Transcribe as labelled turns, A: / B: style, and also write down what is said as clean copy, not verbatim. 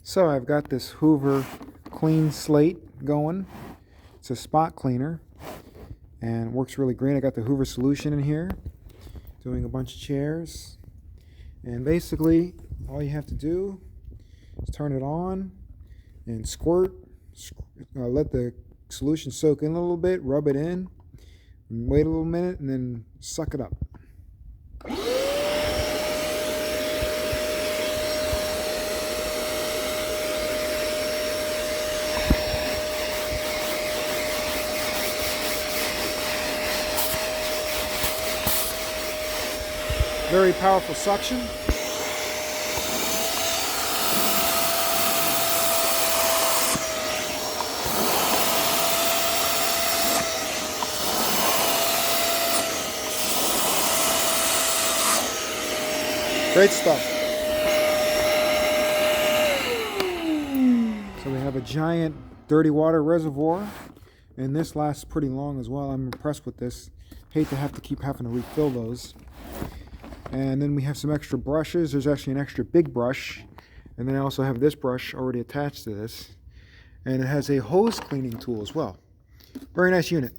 A: So I've got this Hoover CleanSlate going. It's a spot cleaner and it works really great. I got the Hoover solution in here, doing a bunch of chairs. And basically all you have to do is turn it on and squirt, let the solution soak in a little bit, rub it in, wait a little minute, and then suck it up. Very powerful suction. Great stuff. So we have a giant dirty water reservoir, and this lasts pretty long as well. I'm impressed with this. Hate to have to keep having to refill those. And then we have some extra brushes. There's actually an extra big brush. And then I also have this brush already attached to this. And it has a hose cleaning tool as well. Very nice unit.